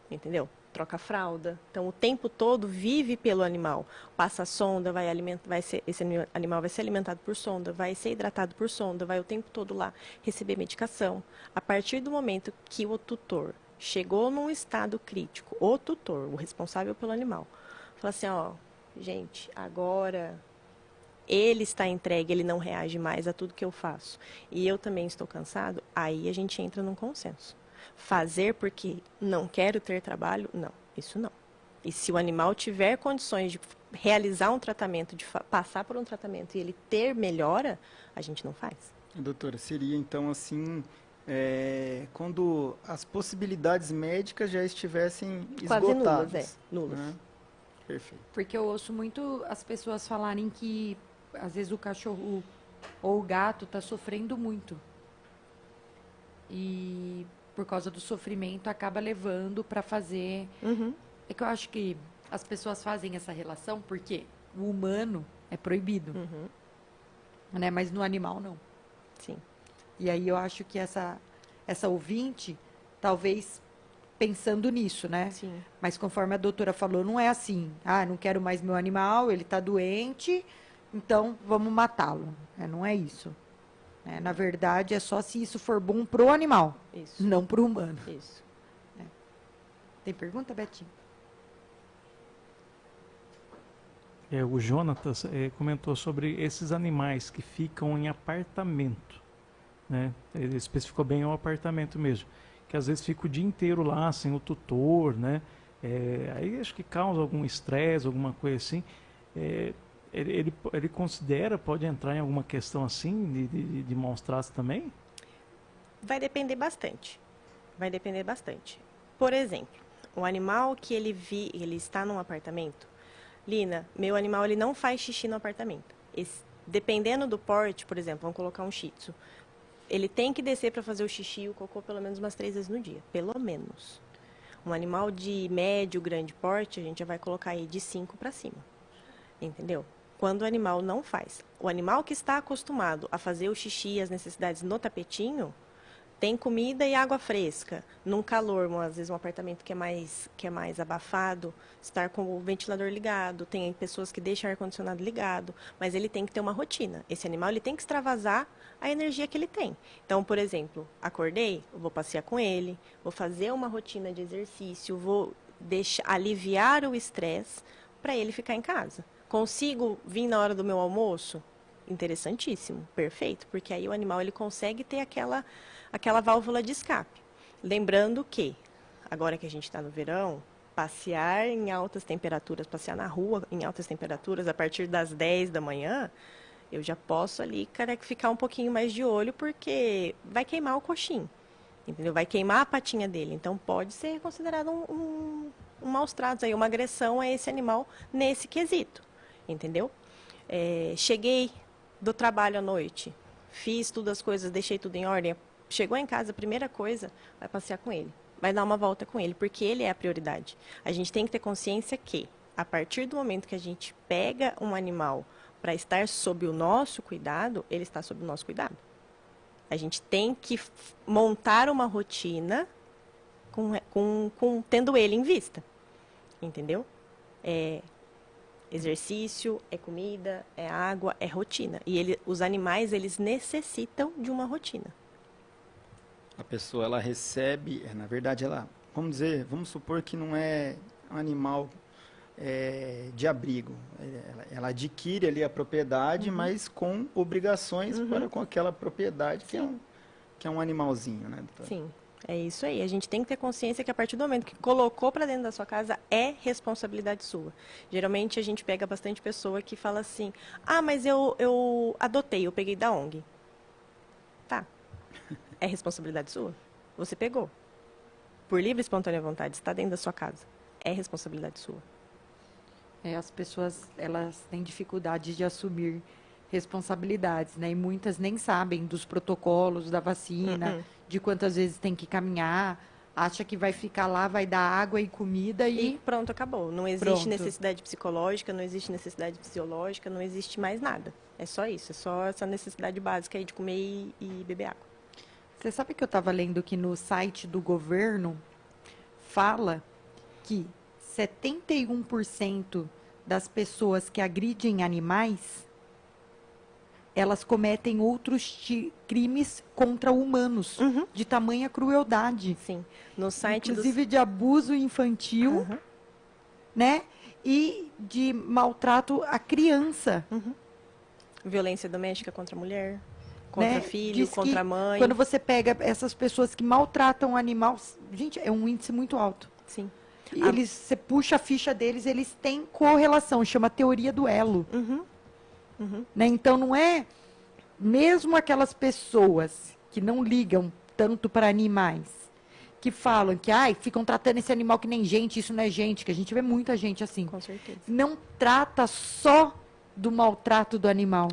entendeu? Troca a fralda, então o tempo todo vive pelo animal, passa a sonda, esse animal vai ser alimentado por sonda, vai ser hidratado por sonda, vai o tempo todo lá receber medicação. A partir do momento que o tutor chegou num estado crítico, o tutor, o responsável pelo animal, fala assim, gente, agora ele está entregue, ele não reage mais a tudo que eu faço, e eu também estou cansado, aí a gente entra num consenso. Fazer porque não quero ter trabalho, não, isso não. E se o animal tiver condições de realizar um tratamento, de passar por um tratamento e ele ter melhora, a gente não faz. Doutora, seria então assim, quando as possibilidades médicas já estivessem esgotadas. Quase nulas, Né? Perfeito. Porque eu ouço muito as pessoas falarem que, às vezes, o cachorro ou o gato está sofrendo muito. E, por causa do sofrimento, acaba levando para fazer... É que eu acho que as pessoas fazem essa relação porque o humano é proibido. Né? Mas no animal, não. Sim. E aí eu acho que essa ouvinte, talvez pensando nisso, né? Sim. Mas conforme a doutora falou, não é assim. Não quero mais meu animal, ele está doente, então vamos matá-lo. Não é isso. Na verdade, é só se isso for bom pro animal, Isso. não pro humano. Isso. Tem pergunta, Betinho? O Jonatas comentou sobre esses animais que ficam em apartamento, né? Ele especificou bem o apartamento mesmo, que às vezes fica o dia inteiro lá sem o tutor, né? Aí acho que causa algum estresse, alguma coisa assim. Ele considera, pode entrar em alguma questão assim de maus tratos também? Vai depender bastante. Vai depender bastante. Por exemplo, um animal que ele está num apartamento. Lina, meu animal ele não faz xixi no apartamento. Dependendo do porte, por exemplo, vamos colocar um shih tzu. Ele tem que descer para fazer o xixi e o cocô pelo menos umas 3 vezes no dia. Pelo menos. Um animal de médio, grande porte, a gente já vai colocar aí de 5 para cima. Entendeu? Quando o animal não faz. O animal que está acostumado a fazer o xixi e as necessidades no tapetinho, tem comida e água fresca. Num calor, às vezes um apartamento que é mais abafado, estar com o ventilador ligado, tem pessoas que deixam o ar-condicionado ligado, mas ele tem que ter uma rotina. Esse animal ele tem que extravasar a energia que ele tem. Então, por exemplo, acordei, eu vou passear com ele, vou fazer uma rotina de exercício, vou aliviar o estresse para ele ficar em casa. Consigo vir na hora do meu almoço? Interessantíssimo, perfeito, porque aí o animal ele consegue ter aquela válvula de escape. Lembrando que, agora que a gente está no verão, passear em altas temperaturas, passear na rua em altas temperaturas, a partir das 10 da manhã, eu já posso ali, cara, ficar um pouquinho mais de olho, porque vai queimar o coxim, entendeu? Vai queimar a patinha dele. Então, pode ser considerado um maus tratos, aí, uma agressão a esse animal nesse quesito, entendeu? Cheguei do trabalho à noite, fiz todas as coisas, deixei tudo em ordem. Chegou em casa, a primeira coisa, vai passear com ele. Vai dar uma volta com ele, porque ele é a prioridade. A gente tem que ter consciência que, a partir do momento que a gente pega um animal para estar sob o nosso cuidado, ele está sob o nosso cuidado. A gente tem que montar uma rotina tendo ele em vista. Entendeu? Exercício, é comida, é água, é rotina. E os animais, eles necessitam de uma rotina. A pessoa, ela recebe, na verdade, vamos supor que não é um animal de abrigo. Ela adquire ali a propriedade, mas com obrigações para com aquela propriedade, que é um animalzinho, né, doutora? Sim, é isso aí. A gente tem que ter consciência que a partir do momento que colocou para dentro da sua casa, é responsabilidade sua. Geralmente a gente pega bastante pessoa que fala assim, mas eu adotei, eu peguei da ONG. Tá. É responsabilidade sua? Você pegou. Por livre e espontânea vontade, está dentro da sua casa. É responsabilidade sua. As pessoas, elas têm dificuldade de assumir responsabilidades, né? E muitas nem sabem dos protocolos da vacina, de quantas vezes tem que caminhar, acha que vai ficar lá, vai dar água e comida e pronto, acabou. Não existe necessidade psicológica, não existe necessidade fisiológica, não existe mais nada. É só isso, é só essa necessidade básica aí de comer e beber água. Você sabe que eu estava lendo que no site do governo fala que 71% das pessoas que agridem animais, elas cometem outros crimes contra humanos, de tamanha crueldade. Sim. No site inclusive de abuso infantil, né? E de maltrato à criança. Violência doméstica contra a mulher. Contra né? filho, Diz contra a mãe. Quando você pega essas pessoas que maltratam o animal, gente, é um índice muito alto. Sim. E você puxa a ficha deles, eles têm correlação, chama teoria do elo. Né? Então, não é mesmo aquelas pessoas que não ligam tanto para animais, que falam que ficam tratando esse animal que nem gente, isso não é gente, que a gente vê muita gente assim. Com certeza. Não trata só do maltrato do animal.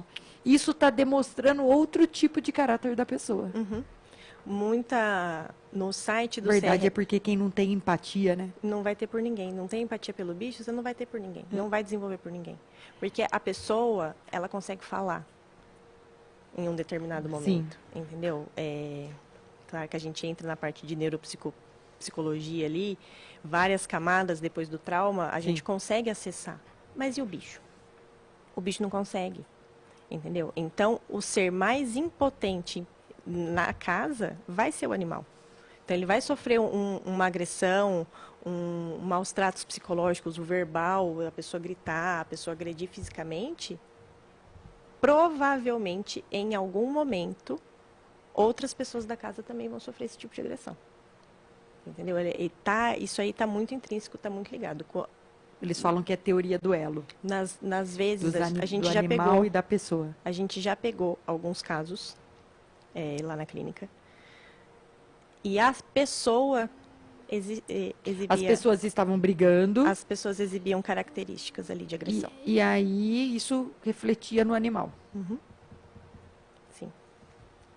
Isso está demonstrando outro tipo de caráter da pessoa. No site do Verdade, é porque quem não tem empatia, né? Não vai ter por ninguém. Não tem empatia pelo bicho, você não vai ter por ninguém. Não vai desenvolver por ninguém. Porque a pessoa, ela consegue falar em um determinado momento. Sim. Entendeu? Claro que a gente entra na parte de neuropsicologia ali, várias camadas depois do trauma, a gente consegue acessar. Mas e o bicho? O bicho não consegue. Entendeu? Então, o ser mais impotente na casa vai ser o animal. Então, ele vai sofrer uma agressão, maus tratos psicológicos, o verbal, a pessoa gritar, a pessoa agredir fisicamente. Provavelmente, em algum momento, outras pessoas da casa também vão sofrer esse tipo de agressão. Entendeu? Isso aí está muito intrínseco, está muito ligado. Eles falam que é teoria do elo. Nas vezes, a gente do já animal pegou, e da pessoa. a gente já pegou alguns casos lá na clínica. E a pessoa exibia... As pessoas estavam brigando. As pessoas exibiam características ali de agressão. E aí isso refletia no animal. Uhum. Sim.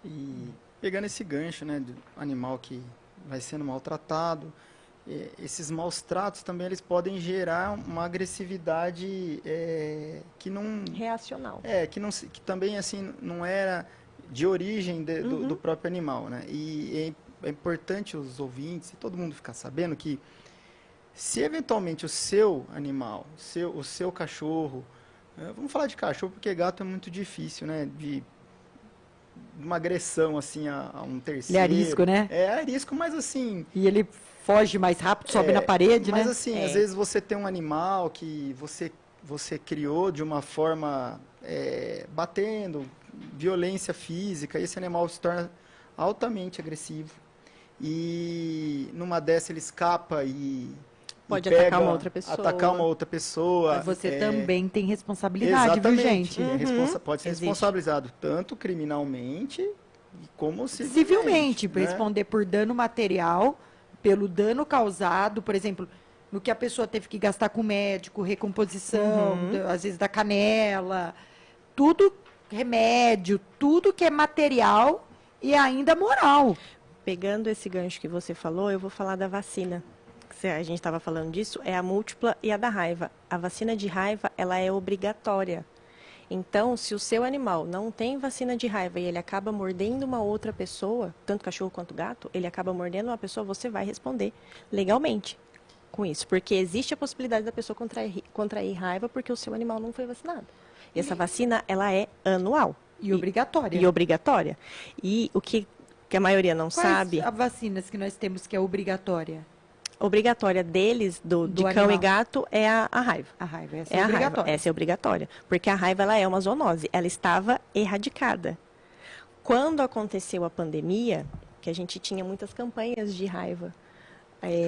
E pegando esse gancho, né, do animal que vai sendo maltratado, esses maus tratos também eles podem gerar uma agressividade que não Reacional. que também assim não era de origem do próprio animal, né? E é importante os ouvintes e todo mundo ficar sabendo que se eventualmente o seu animal, o seu cachorro, vamos falar de cachorro porque gato é muito difícil, né? De uma agressão assim a um terceiro. Ele é arisco, né? É arisco, mas assim. E ele foge mais rápido, sobe na parede, mas né? assim, às vezes você tem um animal que você criou de uma forma batendo, violência física, e esse animal se torna altamente agressivo. E numa dessa ele escapa e Pode pega, atacar uma outra pessoa. Atacar uma outra pessoa. Mas você também tem responsabilidade, exatamente, viu, gente? Pode ser Existe. responsabilizado tanto criminalmente como Civilmente, para né? responder por dano material, pelo dano causado, por exemplo, no que a pessoa teve que gastar com o médico, recomposição, às vezes da canela, tudo, remédio, tudo que é material e ainda moral. Pegando esse gancho que você falou, eu vou falar da vacina. A gente estava falando disso, é a múltipla e a da raiva. A vacina de raiva, ela é obrigatória. Então, se o seu animal não tem vacina de raiva e ele acaba mordendo uma outra pessoa, tanto cachorro quanto gato, ele acaba mordendo uma pessoa, você vai responder legalmente com isso. Porque existe a possibilidade da pessoa contrair raiva porque o seu animal não foi vacinado. E essa vacina, ela é anual. E obrigatória. E obrigatória. E o que a maioria não Quais sabe... as vacinas que nós temos que é obrigatória? Obrigatória deles, de cão animal. e gato, é a raiva. A raiva, essa É é a obrigatória. raiva, essa é obrigatória. Porque a raiva, ela é uma zoonose. Ela estava erradicada. Quando aconteceu a pandemia, que a gente tinha muitas campanhas de raiva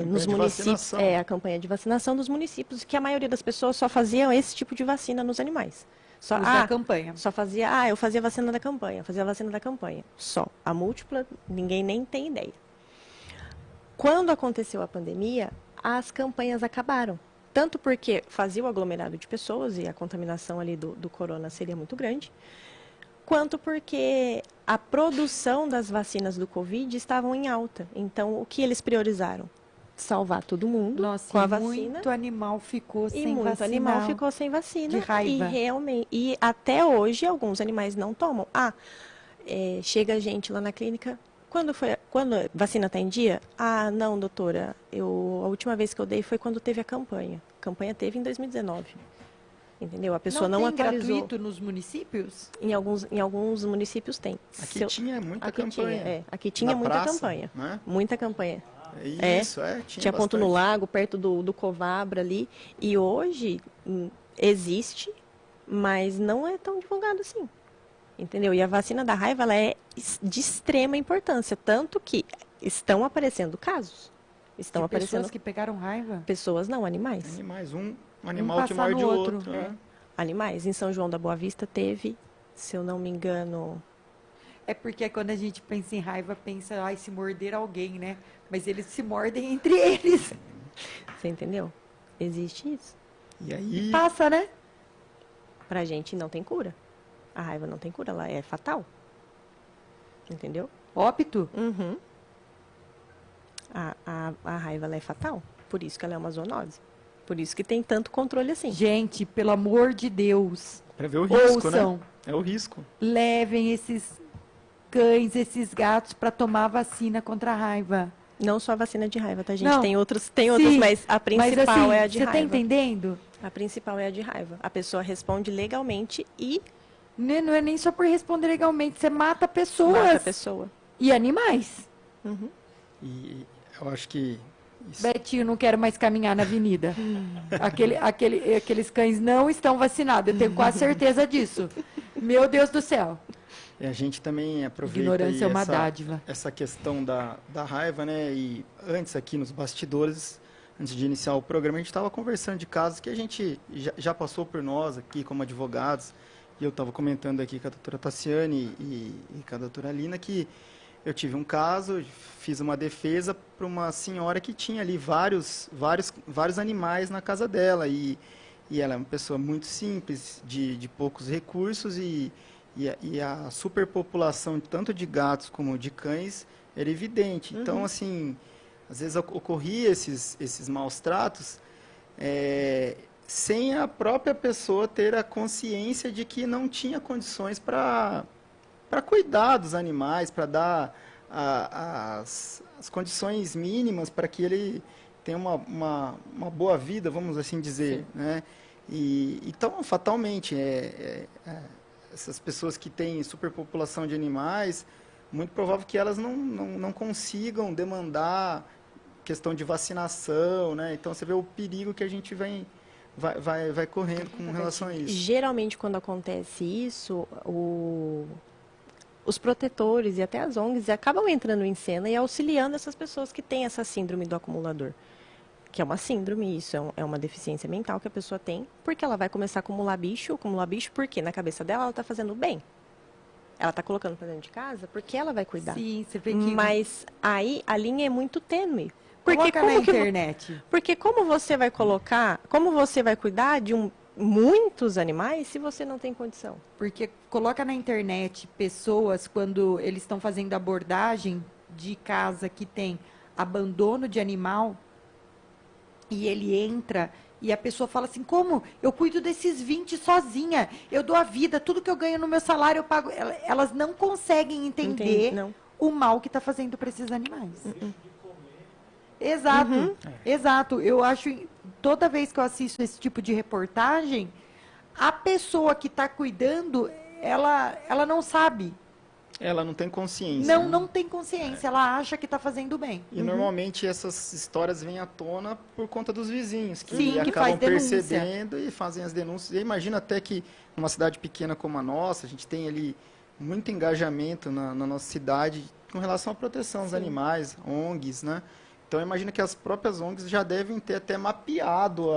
nos municípios, a campanha de vacinação dos municípios, que a maioria das pessoas só faziam esse tipo de vacina nos animais. Só da campanha. Só fazia, eu fazia vacina da campanha, fazia vacina da campanha. Só. A múltipla, ninguém nem tem ideia. Quando aconteceu a pandemia, as campanhas acabaram. Tanto porque fazia o aglomerado de pessoas e a contaminação ali do corona seria muito grande, quanto porque a produção das vacinas do Covid estavam em alta. Então, o que eles priorizaram? Salvar todo mundo com a vacina. Muito animal ficou sem vacina. E muito animal ficou sem vacina. De raiva. E até hoje, alguns animais não tomam. Chega gente lá na clínica... Quando a vacina está em dia? Não, doutora. A última vez que eu dei foi quando teve a campanha. A campanha teve em 2019. Entendeu? A pessoa não atualizou. Gratuito nos municípios? Em alguns municípios tem. Aqui tinha muita campanha. Aqui tinha muita praça, campanha. Né? Muita campanha. Tinha ponto no lago, perto do Covabra ali. E hoje existe, mas não é tão divulgado assim. Entendeu? E a vacina da raiva, ela é de extrema importância. Tanto que estão aparecendo casos. Estão aparecendo pessoas que pegaram raiva? Pessoas não, animais. Animais, um animal que morde o outro. Né? Animais. Em São João da Boa Vista teve, se eu não me engano... É porque quando a gente pensa em raiva, pensa, se morder alguém, né? Mas eles se mordem entre eles. Você entendeu? Existe isso. E aí... Passa, né? Pra gente não tem cura. A raiva não tem cura, ela é fatal. Entendeu? Óbito? Uhum. A raiva, ela é fatal. Por isso que ela é uma zoonose. Por isso que tem tanto controle assim. Gente, pelo amor de Deus. Pra ver o risco, ouçam, né? É o risco. Levem esses cães, esses gatos para tomar vacina contra a raiva. Não só a vacina de raiva, tá, gente? Não. Tem outros, Sim, mas a principal assim, é a de raiva. Você tá entendendo? A principal é a de raiva. A pessoa responde legalmente e... Não é nem só por responder legalmente, você mata pessoas. Mata a pessoa. E animais. Uhum. E eu acho que isso... Betinho, não quero mais caminhar na avenida. Aqueles cães não estão vacinados, eu tenho quase certeza disso. Meu Deus do céu. E a gente também aproveita Ignorância é uma essa, dádiva. essa questão da raiva, né? E antes aqui nos bastidores, antes de iniciar o programa, a gente estava conversando de casos que a gente já passou por nós aqui como advogados. E eu estava comentando aqui com a doutora Tassiane e com a doutora Lina que eu tive um caso, fiz uma defesa para uma senhora que tinha ali vários animais na casa dela. E ela é uma pessoa muito simples, de poucos recursos e a superpopulação tanto de gatos como de cães era evidente. Então, assim, às vezes ocorria esses maus tratos sem a própria pessoa ter a consciência de que não tinha condições para cuidar dos animais, para dar as condições mínimas para que ele tenha uma boa vida, vamos assim dizer, né? Então, fatalmente, essas pessoas que têm superpopulação de animais, muito provável que elas não consigam demandar questão de vacinação, né? Então, você vê o perigo que a gente vai correndo com relação a isso. Geralmente, quando acontece isso, os protetores e até as ONGs acabam entrando em cena e auxiliando essas pessoas que têm essa síndrome do acumulador. Que é uma síndrome, isso é uma deficiência mental que a pessoa tem, porque ela vai começar a acumular bicho, porque na cabeça dela ela está fazendo bem. Ela está colocando para dentro de casa porque ela vai cuidar. Sim, você vê que... Mas aí a linha é muito tênue. Porque coloca na internet. Porque como você vai cuidar de muitos animais se você não tem condição? Porque coloca na internet pessoas, quando eles estão fazendo abordagem de casa que tem abandono de animal, e ele entra e a pessoa fala assim, como? Eu cuido desses 20 sozinha, eu dou a vida, tudo que eu ganho no meu salário eu pago. Elas não conseguem entender o mal que está fazendo para esses animais. Exato, exato. Eu acho, toda vez que eu assisto esse tipo de reportagem, a pessoa que está cuidando, ela não sabe. Ela não tem consciência. Não tem consciência, ela acha que está fazendo bem. E normalmente essas histórias vêm à tona por conta dos vizinhos, que Sim, acabam que faz percebendo e fazem as denúncias. Eu imagino até que numa cidade pequena como a nossa, a gente tem ali muito engajamento na nossa cidade com relação à proteção dos animais, ONGs, né? Então, imagina que as próprias ONGs já devem ter até mapeado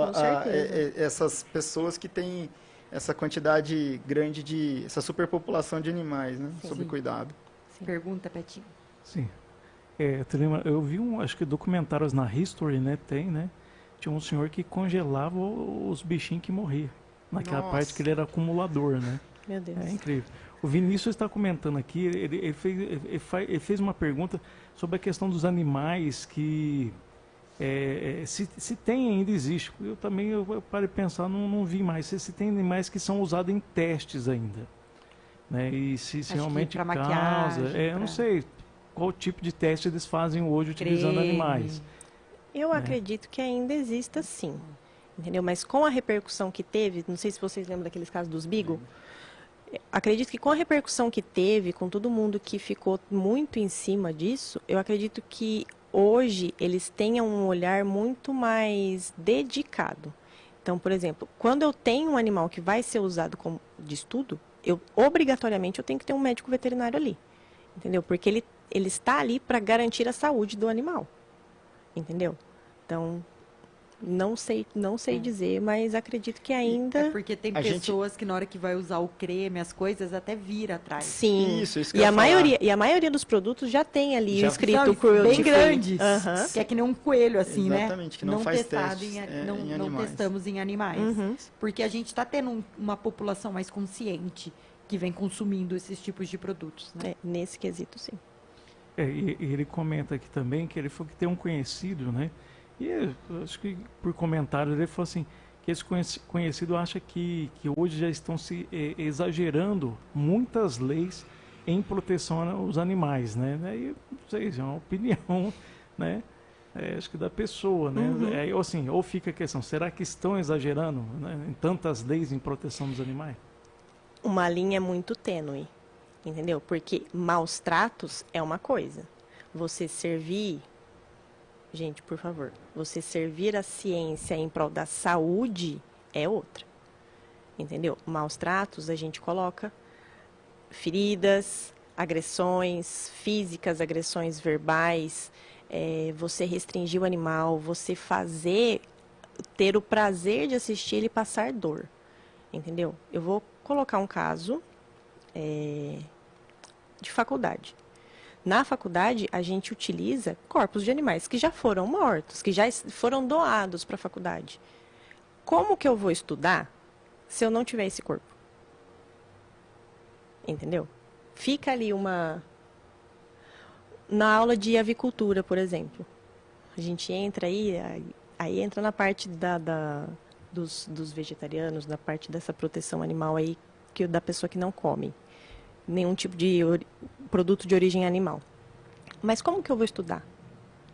essas pessoas que têm essa quantidade grande essa superpopulação de animais, né? Sob cuidado. Sim. Pergunta, Petinho. Sim. Eu vi acho que documentários na History, né? Tinha um senhor que congelava os bichinhos que morriam. Naquela parte que ele era acumulador, né? Meu Deus. É incrível. O Vinícius está comentando aqui, ele fez uma pergunta sobre a questão dos animais que se tem ainda existe. Eu também eu parei de pensar, não vi mais. Se tem animais que são usados em testes ainda. Né? E se realmente causa. Eu não sei qual tipo de teste eles fazem hoje utilizando animais. Eu acredito que ainda exista sim. Entendeu? Mas com a repercussão que teve, não sei se vocês lembram daqueles casos dos Beagle. Acredito que com a repercussão que teve, com todo mundo que ficou muito em cima disso, eu acredito que hoje eles tenham um olhar muito mais dedicado. Então, por exemplo, quando eu tenho um animal que vai ser usado de estudo, obrigatoriamente eu tenho que ter um médico veterinário ali. Entendeu? Porque ele está ali para garantir a saúde do animal. Entendeu? Então, não sei dizer, mas acredito que ainda... É porque tem pessoas que na hora que vai usar o creme, as coisas, até vira atrás. Sim. Isso que e a maioria dos produtos já tem ali o escrito cruelty bem grande. Que é que nem um coelho, assim, né? Exatamente, que não faz testado testes não animais. testamos em animais. Porque a gente está tendo uma população mais consciente que vem consumindo esses tipos de produtos. Né? Nesse quesito, sim. E ele comenta aqui também que ele falou que tem um conhecido, né? E eu acho que por comentário ele falou assim, que esse conhecido acha que hoje já estão se exagerando muitas leis em proteção aos animais, né? E não sei, é uma opinião, né? Acho que da pessoa, né? Ou fica a questão, será que estão exagerando, né, em tantas leis em proteção dos animais? Uma linha muito tênue, entendeu? Porque maus tratos é uma coisa. Você servir Gente, por favor, você servir a ciência em prol da saúde é outra. Entendeu? Maus tratos, a gente coloca feridas, agressões físicas, agressões verbais, você restringir o animal, você ter o prazer de assistir ele passar dor. Entendeu? Eu vou colocar um caso de faculdade. Na faculdade, a gente utiliza corpos de animais que já foram mortos, que já foram doados para a faculdade. Como que eu vou estudar se eu não tiver esse corpo? Entendeu? Fica ali na aula de avicultura, por exemplo. A gente entra aí entra na parte dos vegetarianos, na parte dessa proteção animal aí, da pessoa que não come nenhum tipo de produto de origem animal. Mas como que eu vou estudar?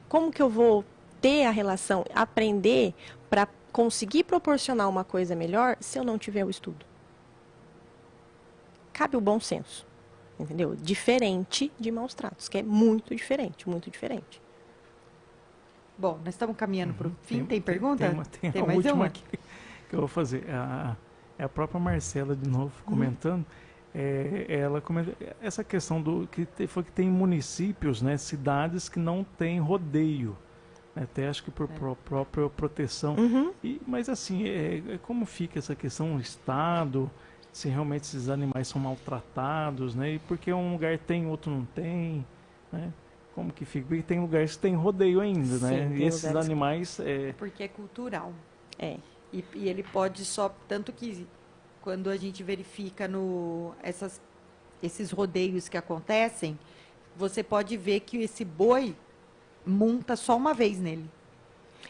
Como que eu vou ter a relação, aprender para conseguir proporcionar uma coisa melhor se eu não tiver o estudo? Cabe o bom senso, entendeu? Diferente de maus tratos, que é muito diferente, muito diferente. Bom, nós estamos caminhando para o fim. Tem pergunta? Tem mais última uma? aqui que eu vou fazer. É a própria Marcela, de novo, comentando. Ela comenta essa questão que tem municípios, né, cidades que não tem rodeio. Até acho que por própria proteção. Mas assim, como fica essa questão, o Estado, se realmente esses animais são maltratados, né? E porque um lugar tem, outro não tem, né? Como que fica? Porque tem lugares que tem rodeio ainda, né? Sim, E esses animais... Porque é cultural. É. E ele pode só... Tanto que quando a gente verifica esses rodeios que acontecem, você pode ver que esse boi monta só uma vez nele.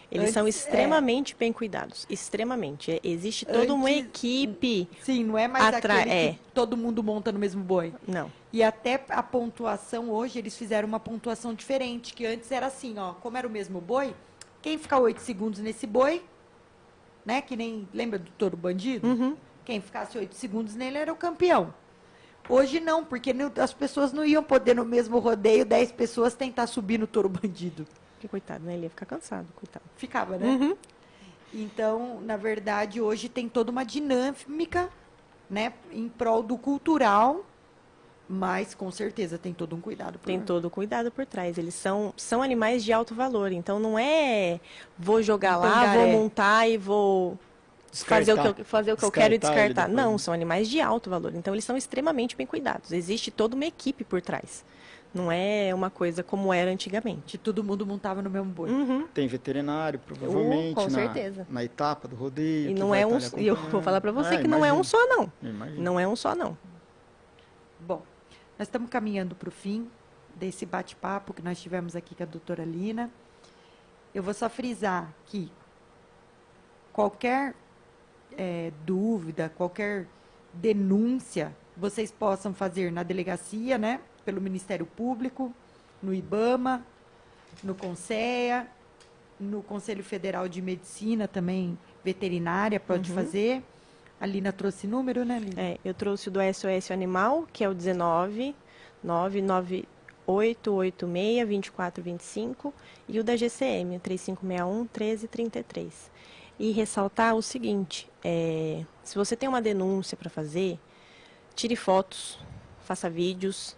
Eles são extremamente bem cuidados, extremamente. Existe toda uma equipe. Sim, não é mais aquele que todo mundo monta no mesmo boi. Não. E até a pontuação hoje, eles fizeram uma pontuação diferente, que antes era assim, ó, como era o mesmo boi, quem ficar 8 segundos nesse boi, né, que nem, lembra do touro bandido? Quem ficasse 8 segundos nele era o campeão. Hoje não, porque as pessoas não iam poder no mesmo rodeio 10 pessoas tentar subir no touro bandido. Que coitado, né? Ele ia ficar cansado, coitado. Ficava, né? Então, na verdade, hoje tem toda uma dinâmica, né, em prol do cultural, mas com certeza tem todo um cuidado. Tem todo o cuidado por trás. Eles são animais de alto valor, então não é vou jogar lá, vou montar e vou fazer o que eu quero e descartar. Não, são animais de alto valor, então eles são extremamente bem cuidados. Existe toda uma equipe por trás. Não é uma coisa como era antigamente. Todo mundo montava no mesmo boi. Tem veterinário, provavelmente, com certeza. Na etapa do rodeio. E não é um. E eu vou falar para você que não é um só, não. Não é um só, não. Bom, nós estamos caminhando para o fim desse bate-papo que nós tivemos aqui com a doutora Lina. Eu vou só frisar que qualquer dúvida, qualquer denúncia, vocês possam fazer na delegacia, né? Pelo Ministério Público, no IBAMA, no CONSEA, no Conselho Federal de Medicina também, veterinária, pode fazer. A Lina trouxe número, né, Lina? Eu trouxe o do SOS Animal, que é o 19 99886 2425, e o da GCM, 3561 1333. E ressaltar o seguinte, se você tem uma denúncia para fazer, tire fotos, faça vídeos,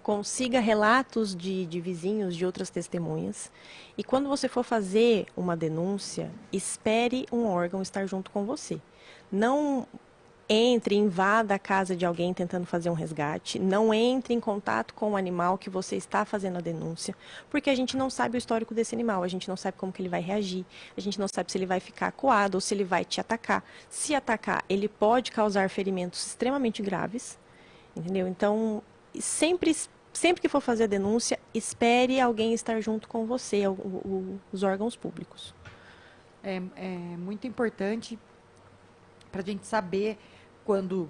consiga relatos de vizinhos, de outras testemunhas. E quando você for fazer uma denúncia, espere um órgão estar junto com você. Não entre, invada a casa de alguém tentando fazer um resgate. Não entre em contato com o animal que você está fazendo a denúncia. Porque a gente não sabe o histórico desse animal. A gente não sabe como que ele vai reagir. A gente não sabe se ele vai ficar acuado ou se ele vai te atacar. Se atacar, ele pode causar ferimentos extremamente graves. Entendeu? Então, sempre que for fazer a denúncia, espere alguém estar junto com você, os órgãos públicos. É muito importante para a gente saber, quando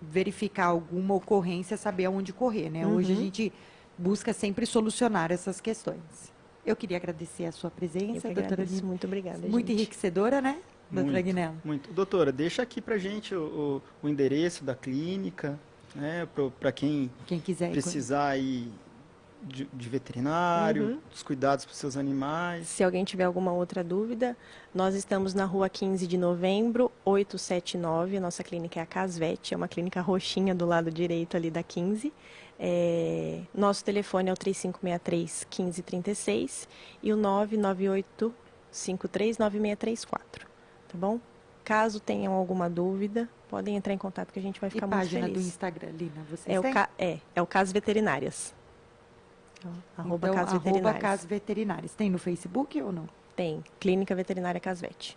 verificar alguma ocorrência, saber aonde correr, né? Hoje a gente busca sempre solucionar essas questões. Eu queria agradecer a sua presença, doutora Lina. Muito obrigada, muito enriquecedora, né, doutora Guinela? Muito. Doutora, deixa aqui pra gente o endereço da clínica, né, para quem quiser precisar aí de veterinário, dos cuidados para os seus animais. Se alguém tiver alguma outra dúvida, nós estamos na rua 15 de novembro, 879. A nossa clínica é a Casvet, é uma clínica roxinha do lado direito ali da 15. Nosso telefone é o 3563-1536 e o 998539634, tá bom? Caso tenham alguma dúvida, podem entrar em contato que a gente vai ficar muito feliz. E página do Instagram, Lina, vocês É têm? o Caso Veterinárias. Arroba Então, Caso Veterinárias. Caso Veterinárias. Tem no Facebook ou não? Tem, Clínica Veterinária Casvet.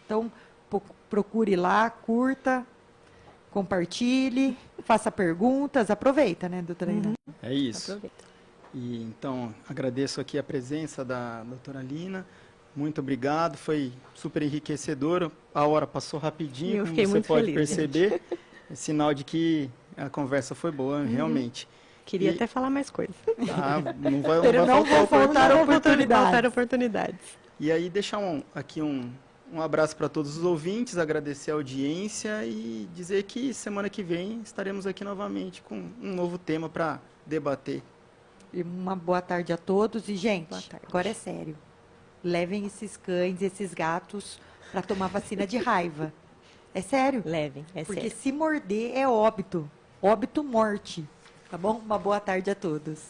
Então, procure lá, curta, compartilhe, faça perguntas, aproveita, né, doutora Lina? É isso. Aproveita. E então, agradeço aqui a presença da doutora Lina. Muito obrigado, foi super enriquecedor. A hora passou rapidinho, Eu como fiquei você muito pode feliz, perceber. É sinal de que a conversa foi boa, realmente. Queria E- até falar mais coisas. Não vai Não vão faltar Faltaram oportunidades. oportunidades. E aí, deixar aqui um abraço para todos os ouvintes, agradecer a audiência e dizer que semana que vem estaremos aqui novamente com um novo tema para debater. E uma boa tarde a todos. E, gente, Boa tarde. agora é sério. Levem esses cães, esses gatos, para tomar vacina de raiva. É sério. Levem, é Porque sério. se morder é óbito. Óbito, morte. Tá bom? Uma boa tarde a todos.